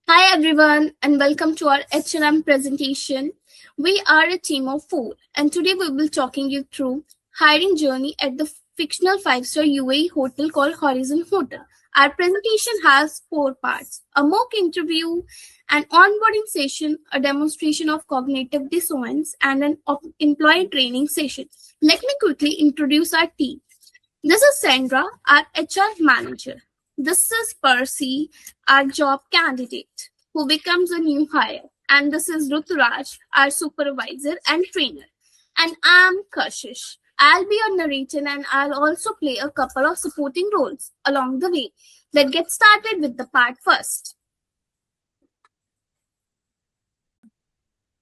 Hi everyone and welcome to our H&M presentation. We are a team of four and today we will be talking you through hiring journey at the fictional five-star UAE hotel called Horizon Hotel. Our presentation has four parts: a mock interview, an onboarding session, a demonstration of cognitive dissonance, and an employee training session. Let me quickly introduce our team. This is Sandra, our HR manager. This is Percy, our job candidate, who becomes a new hire. And this is Ruturaj, our supervisor and trainer. And I'm Kashish. I'll be your narrator and I'll also play a couple of supporting roles along the way. Let's get started with the part first.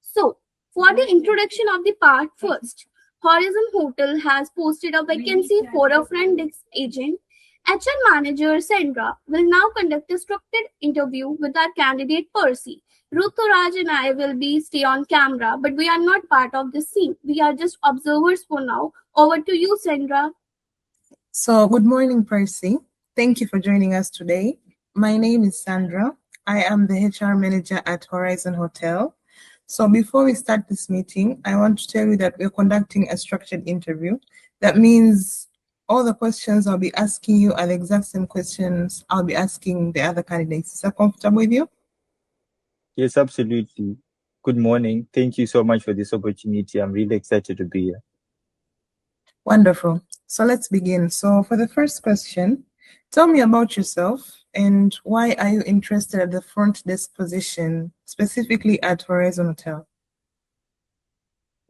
So, for the introduction of the part first, Horizon Hotel has posted a vacancy for a front desk agent. HR manager Sandra will now conduct a structured interview with our candidate Percy. Ruturaj and I will be stay on camera, but we are not part of this scene. We are just observers for now. Over to you, Sandra. So, good morning, Percy. Thank you for joining us today. My name is Sandra. I am the HR manager at Horizon Hotel. So, before we start this meeting, I want to tell you that we're conducting a structured interview. That means all the questions I'll be asking you are the exact same questions I'll be asking the other candidates. Is that comfortable with you? Yes, absolutely. Good morning. Thank you so much for this opportunity. I'm really excited to be here. Wonderful. So let's begin. So for the first question, tell me about yourself and why are you interested at the front desk position, specifically at Horizon Hotel?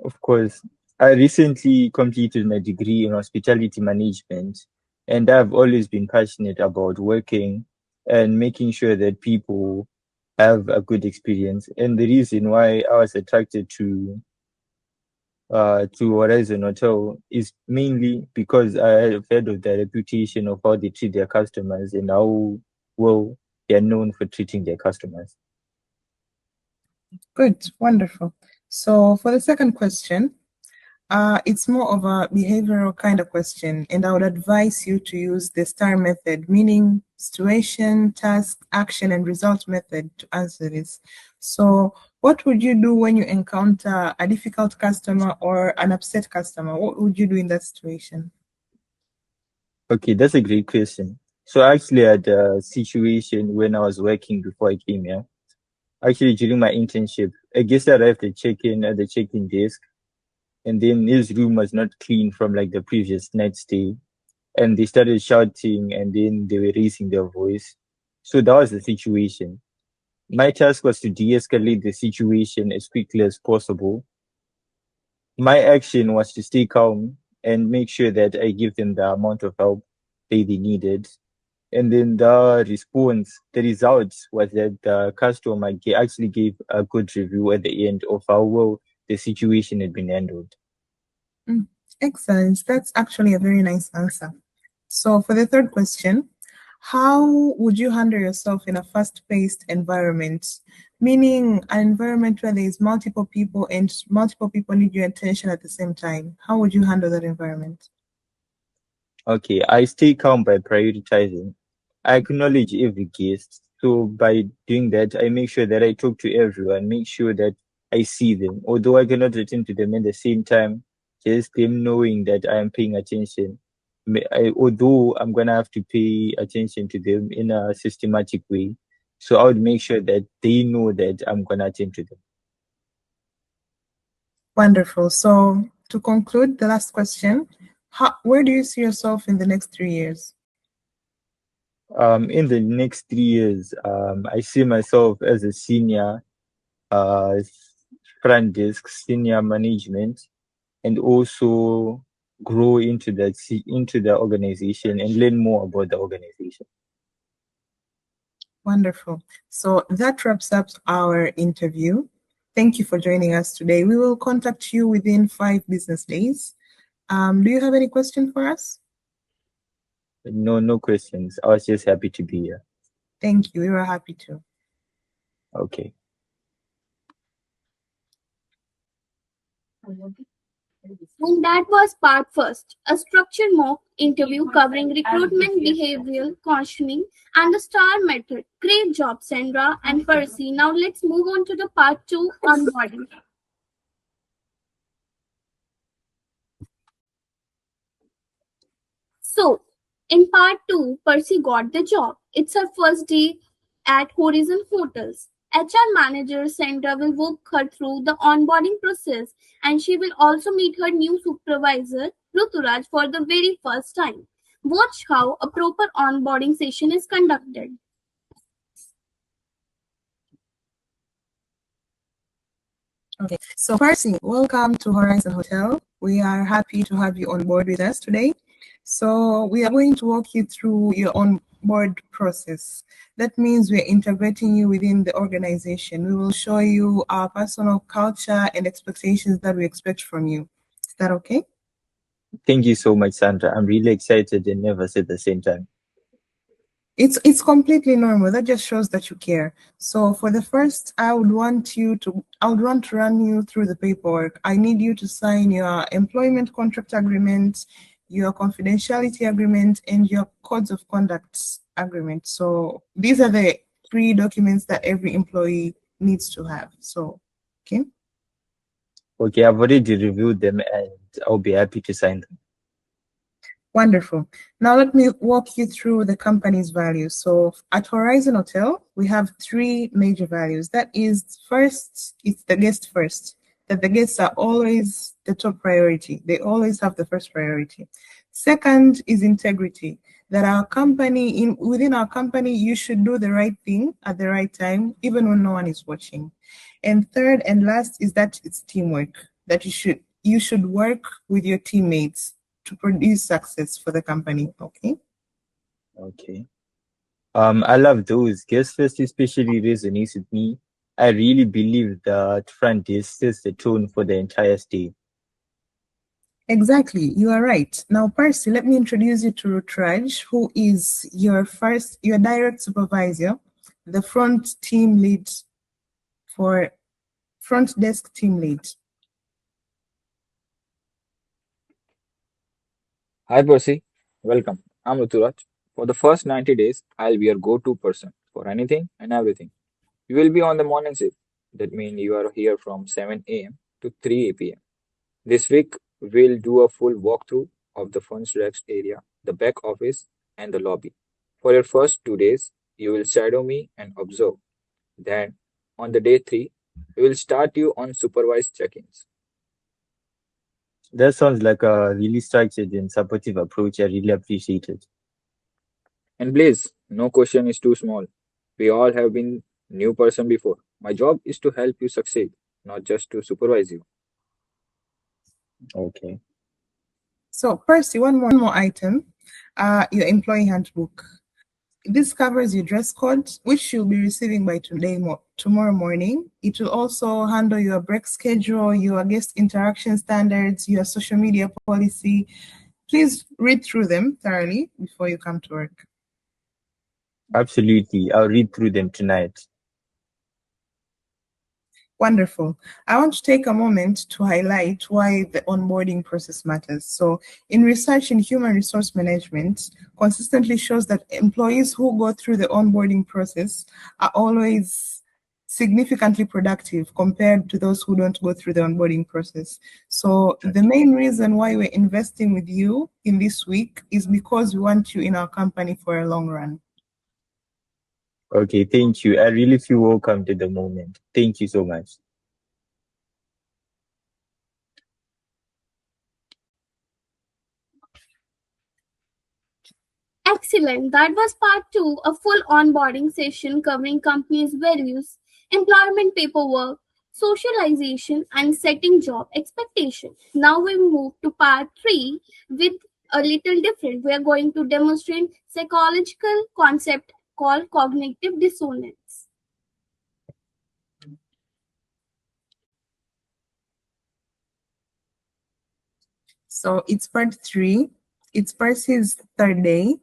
Of course, I recently completed my degree in hospitality management, and I've always been passionate about working and making sure that people have a good experience. And the reason why I was attracted to Horizon Hotel is mainly because I have heard of their reputation of how they treat their customers and how well they're known for treating their customers. Good, wonderful. So for the second question, it's more of a behavioral kind of question, and I would advise you to use the STAR method, meaning situation, task, action, and result method to answer this. So what would you do when you encounter a difficult customer or an upset customer? What would you do in that situation? Okay, that's a great question. So I actually had a situation when I was working before I came here. Actually, during my internship, a guest arrived at the check-in desk, and then his room was not clean from like the previous night stay. And they started shouting and then they were raising their voice. So that was the situation. My task was to de-escalate the situation as quickly as possible. My action was to stay calm and make sure that I give them the amount of help they needed. And then the result was that the customer actually gave a good review at the end of how well the situation had been handled. Excellent. That's actually a very nice answer. So for the third question, how would you handle yourself in a fast-paced environment? Meaning an environment where there is multiple people and multiple people need your attention at the same time. How would you handle that environment? Okay, I stay calm by prioritizing. I acknowledge every guest. So by doing that, I make sure that I talk to everyone, make sure that I see them. Although I cannot attend to them at the same time, just them knowing that I am paying attention. Although I'm gonna have to pay attention to them in a systematic way. So I would make sure that they know that I'm gonna attend to them. Wonderful. So to conclude, the last question, where do you see yourself in the next 3 years? In the next 3 years, I see myself as a senior uh, front desk, senior management, and also grow into the organization and learn more about the organization. Wonderful. So that wraps up our interview. Thank you for joining us today. We will contact you within 5 business days. Do you have any question for us? No questions. I was just happy to be here. Thank you. We were happy to. Okay. And that was part first, a structured mock interview covering recruitment, behavioral questioning, and the STAR method. Great job, Sandra and Percy. Now let's move on to the part two, onboarding. So, in part two, Percy got the job. It's her first day at Horizon Hotels. HR manager Sandra will walk her through the onboarding process, and she will also meet her new supervisor, Ruturaj, for the very first time. Watch how a proper onboarding session is conducted. Okay, so Percy, welcome to Horizon Hotel. We are happy to have you on board with us today. So we are going to walk you through your onboard process. That means we're integrating you within the organization. We will show you our personal culture and expectations that we expect from you. Is that okay? Thank you so much, Sandra. I'm really excited and nervous at the same time. It's completely normal. That just shows that you care. So for the first, I would want to run you through the paperwork. I need you to sign your employment contract agreement, your confidentiality agreement, and your codes of conduct agreement. So these are the three documents that every employee needs to have. So, okay. Okay, I've already reviewed them and I'll be happy to sign them. Wonderful. Now let me walk you through the company's values. So at Horizon Hotel, we have three major values. That is, first, it's the guest first, that the guests are always the top priority. They always have the first priority. Second is integrity, that our company, within our company, you should do the right thing at the right time, even when no one is watching. And third and last is that it's teamwork, that you should work with your teammates to produce success for the company. Okay. Okay. I love those. Guest first especially resonates with me. I really believe that front desk sets the tone for the entire stay. Exactly, you are right. Now, Percy, let me introduce you to Rutraj, who is your direct supervisor, the front desk team lead. Hi Percy, welcome. I'm Ruturaj. For the first 90 days, I'll be your go-to person for anything and everything. You will be on the morning shift. That means you are here from 7 a.m. to 3 p.m. This week, we'll do a full walkthrough of the front desk area, the back office, and the lobby. For your first 2 days, you will shadow me and observe. Then, on the day 3, we will start you on supervised check-ins. That sounds like a really structured and supportive approach. I really appreciate it. And please, no question is too small. We all have been new person before. My job is to help you succeed, not just to supervise you. Okay. So, Percy, one more item, your employee handbook. This covers your dress code, which you'll be receiving by tomorrow morning. It will also handle your break schedule, your guest interaction standards, your social media policy. Please read through them thoroughly before you come to work. Absolutely. I'll read through them tonight. Wonderful. I want to take a moment to highlight why the onboarding process matters. So, in research in human resource management, consistently shows that employees who go through the onboarding process are always significantly productive compared to those who don't go through the onboarding process. So, the main reason why we're investing with you in this week is because we want you in our company for a long run. Okay, thank you. I really feel welcomed at the moment. Thank you so much. Excellent. That was part two, a full onboarding session covering company's values, employment paperwork, socialization, and setting job expectations. Now we move to part three with a little different. We are going to demonstrate psychological concept called cognitive dissonance. So it's part three. It's Percy's third day.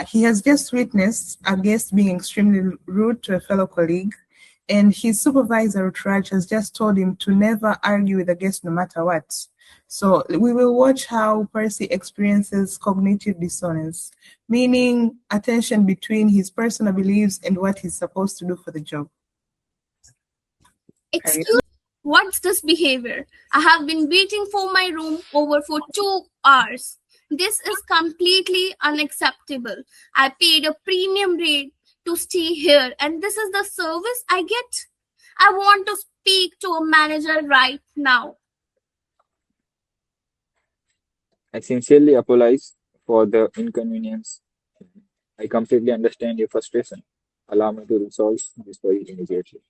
He has just witnessed a guest being extremely rude to a fellow colleague, and his supervisor, Rutraj, has just told him to never argue with the guest no matter what. So we will watch how Percy experiences cognitive dissonance, meaning a tension between his personal beliefs and what he's supposed to do for the job. Excuse me, what's this behavior? I have been waiting for my room over for 2 hours. This is completely unacceptable. I paid a premium rate to stay here, and this is the service I get. I want to speak to a manager right now. I sincerely apologize for the inconvenience. I completely understand your frustration. Allow me to resolve this for you immediately.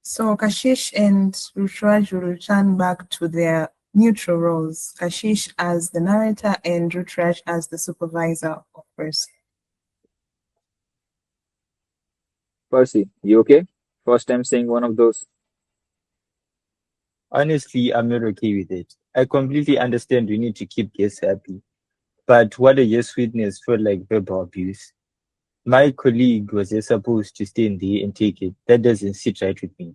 So Kashish and Rutraj will return back to their neutral roles, Kashish as the narrator and Rutraj as the supervisor of Percy. Percy, you okay? First time seeing one of those. Honestly, I'm not okay with it. I completely understand we need to keep guests happy, but what a guest witness felt like verbal abuse. My colleague was just supposed to stay in there and take it. That doesn't sit right with me.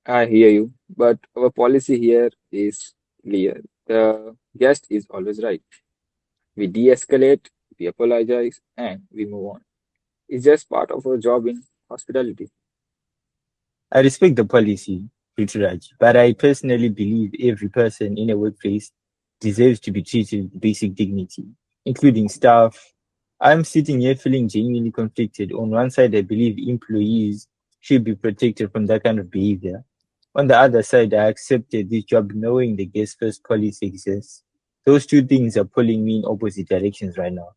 I hear you, but our policy here is clear. The guest is always right. We de-escalate, we apologize, and we move on. It's just part of our job in hospitality. I respect the policy, Ruturaj, but I personally believe every person in a workplace deserves to be treated with basic dignity, including staff. I'm sitting here feeling genuinely conflicted. On one side, I believe employees should be protected from that kind of behavior. On the other side, I accepted this job knowing the guest first policy exists. Those two things are pulling me in opposite directions right now.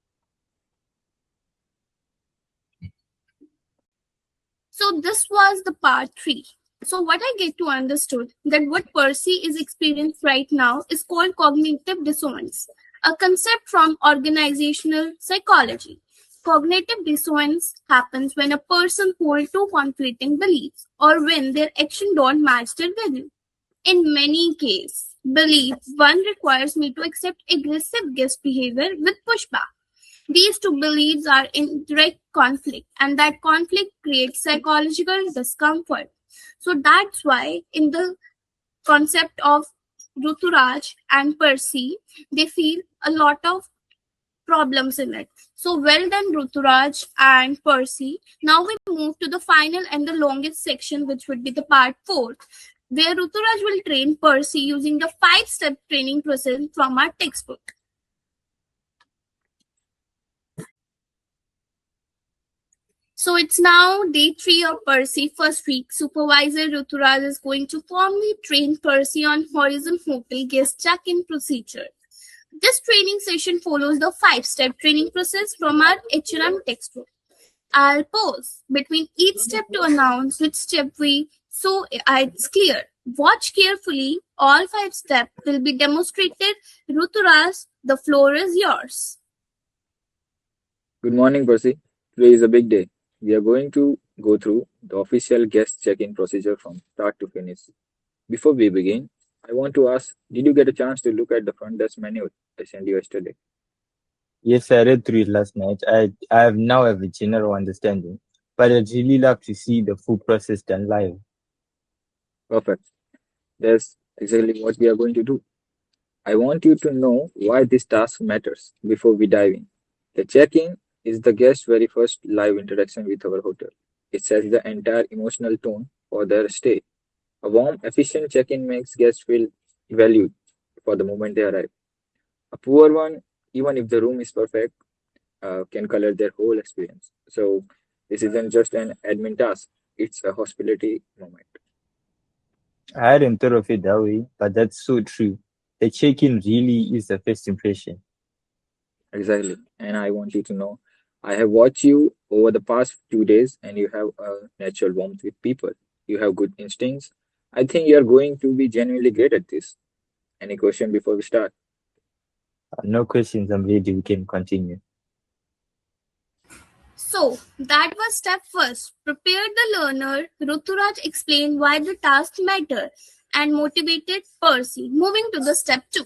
So this was the part 3. So what I get to understood that what Percy is experiencing right now is called cognitive dissonance, a concept from organizational psychology. Cognitive dissonance happens when a person holds two conflicting beliefs or when their action don't match their value. In many cases, belief one requires me to accept aggressive guest behavior with pushback. These two beliefs are in direct conflict, and that conflict creates psychological discomfort. So that's why, in the concept of Ruturaj and Percy, they feel a lot of problems in it. So well done, Ruturaj and Percy. Now we move to the final and the longest section, which would be the part 4, where Ruturaj will train Percy using the 5-step training process from our textbook. So it's now day 3 of Percy first week. Supervisor Ruturaj is going to formally train Percy on Horizon Hotel guest check-in procedure. This training session follows the 5-step training process from our HRM textbook. I'll pause between each step to announce which step so it's clear. Watch carefully. All 5 steps will be demonstrated. Ruturaj, the floor is yours. Good morning, Percy. Today is a big day. We are going to go through the official guest check-in procedure from start to finish. Before we begin, I want to ask, did you get a chance to look at the front desk menu I sent you yesterday? Yes, I read through it last night. I now have a general understanding, but I'd really love to see the full process done live. Perfect. That's exactly what we are going to do. I want you to know why this task matters before we dive in. The check-in is the guest's very first live interaction with our hotel. It sets the entire emotional tone for their stay. A warm, efficient check-in makes guests feel valued for the moment they arrive. A poor one, even if the room is perfect, can color their whole experience. So this isn't just an admin task; it's a hospitality moment. I hadn't thought of it that way, but that's so true. The check-in really is the first impression. Exactly. And I want you to know, I have watched you over the past 2 days, and you have a natural warmth with people. You have good instincts. I think you are going to be genuinely great at this. Any question before we start? No questions, I'm ready. We can continue. So that was step first. Prepare the learner. Ruturaj explained why the task mattered and motivated Percy. Moving to the step 2.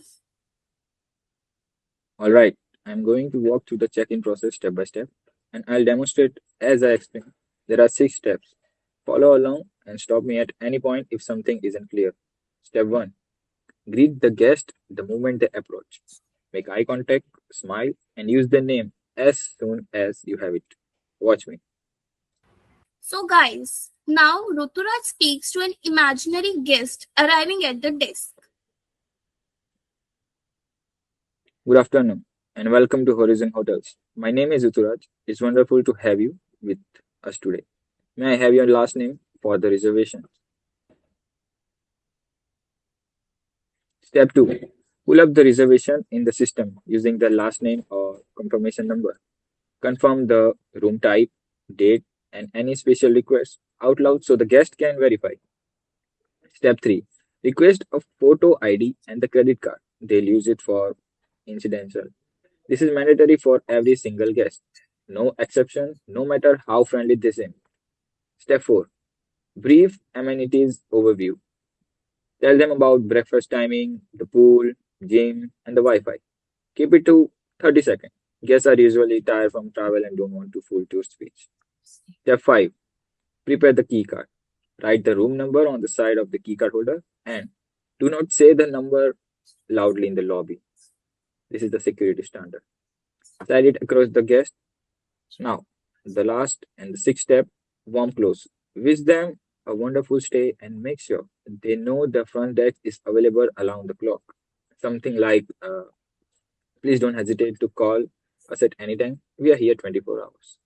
All right. I'm going to walk through the check-in process step by step. and I'll demonstrate as I explain. There are 6 steps. Follow along and stop me at any point if something isn't clear. Step 1. Greet the guest the moment they approach. Make eye contact, smile, and use the name as soon as you have it. Watch me. So, guys, now Ruturaj speaks to an imaginary guest arriving at the desk. Good afternoon and welcome to Horizon Hotels. My name is Uturaj. It's wonderful to have you with us today. May I have your last name for the reservation? Step 2. Pull up the reservation in the system using the last name or confirmation number. Confirm the room type, date, and any special requests out loud so the guest can verify. Step 3. Request a photo ID and the credit card. They'll use it for incidental. This is mandatory for every single guest. No exception, no matter how friendly they seem. Step 4. Brief amenities overview. Tell them about breakfast timing, the pool, gym, and the Wi Fi. Keep it to 30 seconds. Guests are usually tired from travel and don't want to full to speech. Step 5. Prepare the key card. Write the room number on the side of the key card holder and do not say the number loudly in the lobby. This is the security standard. Slide it across the guest. Now, the last and the 6th step, warm close. Wish them a wonderful stay and make sure they know the front desk is available around the clock. Something like, please don't hesitate to call us at any time. We are here 24 hours.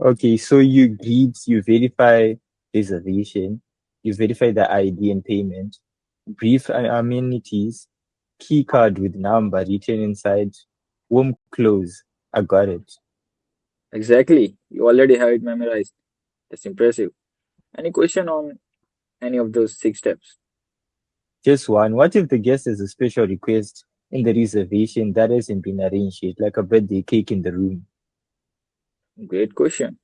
Okay, so you greet, you verify reservation, you verify the ID and payment, brief amenities, key card with number written inside, warm close. I got it. Exactly. You already have it memorized. That's impressive. Any question on any of those 6 steps? Just one. What if the guest has a special request in the reservation that hasn't been arranged yet, like a birthday cake in the room? Great question.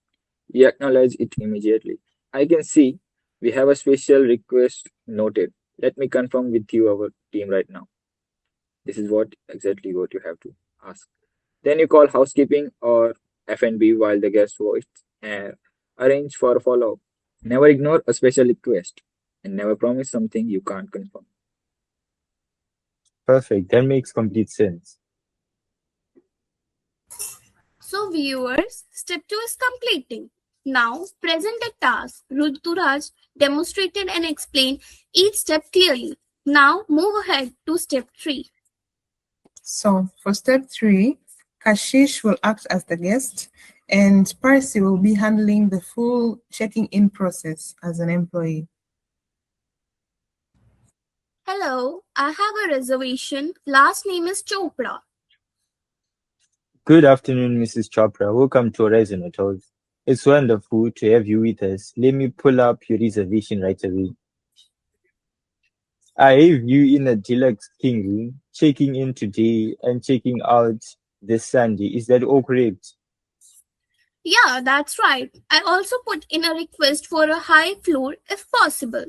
We acknowledge it immediately. I can see we have a special request noted. Let me confirm with you our team right now. This is exactly what you have to ask. Then you call housekeeping or F&B while the guest waits and arrange for a follow-up. Never ignore a special request and never promise something you can't confirm. Perfect. That makes complete sense. So, viewers, step 2 is completing. Now, present the task. Ruturaj demonstrated and explained each step clearly. Now, move ahead to step 3. So for step 3, Kashish will act as the guest and Parsi will be handling the full checking in process as an employee. Hello, I have a reservation. Last name is Chopra. Good afternoon, Mrs. Chopra. Welcome to Horizon Hotels. It's wonderful to have you with us. Let me pull up your reservation right away. I have you in a deluxe king room, checking in today and checking out this Sunday. Is that all correct? Yeah, that's right. I also put in a request for a high floor if possible.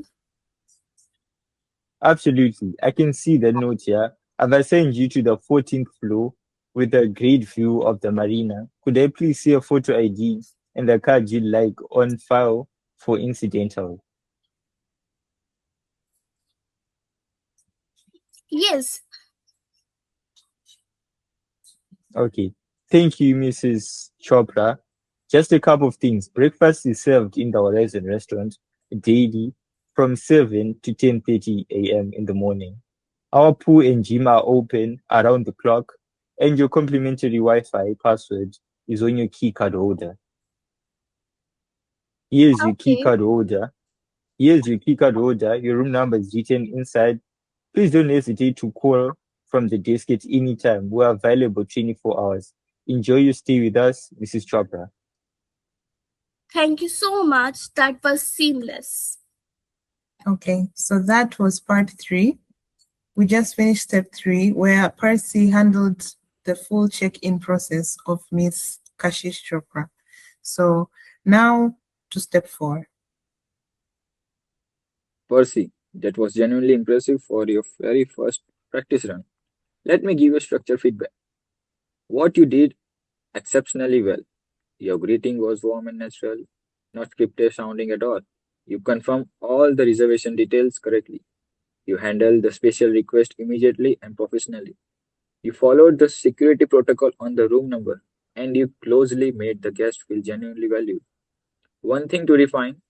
Absolutely. I can see the note here. I've assigned you to the 14th floor with a great view of the marina. Could I please see a photo ID and the card you'd like on file for incidental? Yes. Okay. Thank you, Mrs. Chopra. Just a couple of things. Breakfast is served in the Horizon restaurant daily from 7 to 10:30 a.m. in the morning. Our pool and gym are open around the clock, and your complimentary Wi-Fi password is on your key card holder. Here's your key Okay. card holder. Here's your key card holder. Your room number is written inside. Please don't hesitate to call from the desk at any time. We are available 24 hours. Enjoy your stay with us, Mrs. Chopra. Thank you so much. That was seamless. Okay, so that was part 3. We just finished step 3 where Parsi handled the full check-in process of Miss Kashish Chopra. So now to step 4. Percy, that was genuinely impressive for your very first practice run. Let me give you structure feedback. What you did exceptionally well. Your greeting was warm and natural, not scripted sounding at all. You confirmed all the reservation details correctly. You handled the special request immediately and professionally. You followed the security protocol on the room number, and you closely made the guest feel genuinely valued. One thing to refine: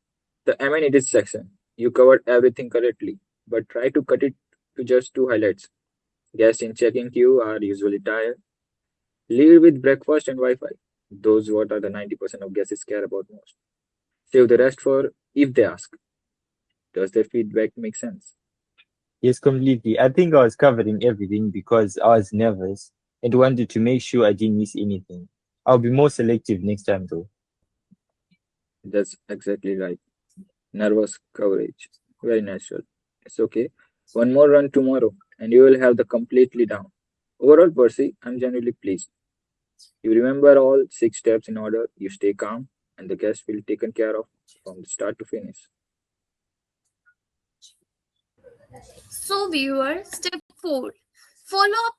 the amenities section. You covered everything correctly, but try to cut it to just two highlights. Guests in check-in queue are usually tired. Lead with breakfast and Wi-Fi. Those what are the 90% of guests care about most. Save the rest for if they ask. Does their feedback make sense? Yes, completely. I think I was covering everything because I was nervous and wanted to make sure I didn't miss anything. I'll be more selective next time though. That's exactly right. Nervous coverage. Very natural. It's okay. One more run tomorrow, and you will have the completely down. Overall, Percy, I'm genuinely pleased. You remember all six steps in order, you stay calm, and the guest will taken care of from the start to finish. So, viewer, step 4, follow up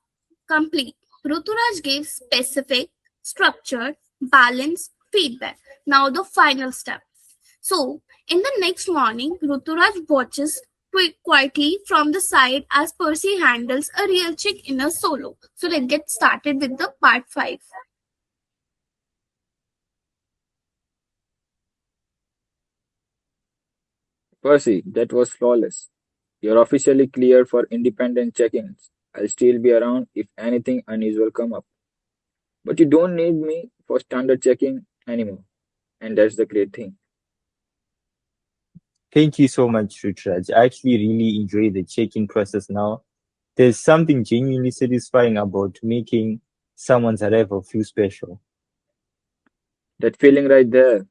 complete. Ruturaj gave specific, structured, balanced feedback. Now, the final step. So, in the next morning, Ruturaj watches quietly from the side as Percy handles a real check in a solo. So, let's get started with the part 5. Percy, that was flawless. You're officially clear for independent check-ins. I'll still be around if anything unusual come up. But you don't need me for standard check-in anymore. And that's the great thing. Thank you so much, Rutraj. I actually really enjoy the check-in process now. There's something genuinely satisfying about making someone's arrival feel special. That feeling right there,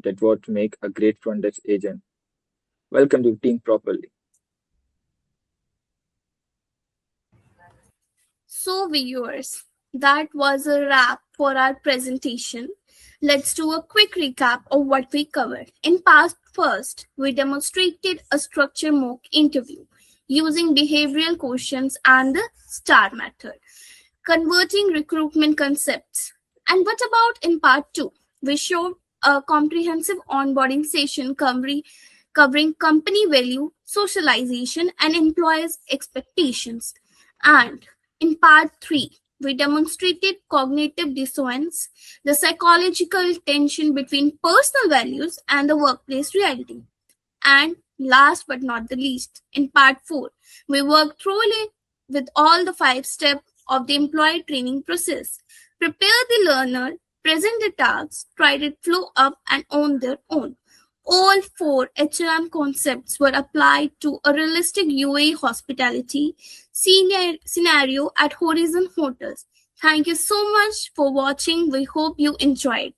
that's what make a great front desk agent. Welcome to team properly. So, viewers, that was a wrap for our presentation. Let's do a quick recap of what we covered. In part first, we demonstrated a structured mock interview using behavioral questions and the STAR method, converting recruitment concepts. And what about in part 2? We showed a comprehensive onboarding session covering company value, socialization, and employees' expectations. And in part 3, we demonstrated cognitive dissonance, the psychological tension between personal values and the workplace reality. And last but not the least, in part 4, we worked thoroughly with all the 5 steps of the employee training process. Prepare the learner, present the tasks, try to flow up and on their own. All 4 HRM concepts were applied to a realistic UAE hospitality scenario at Horizon Hotels. Thank you so much for watching. We hope you enjoyed.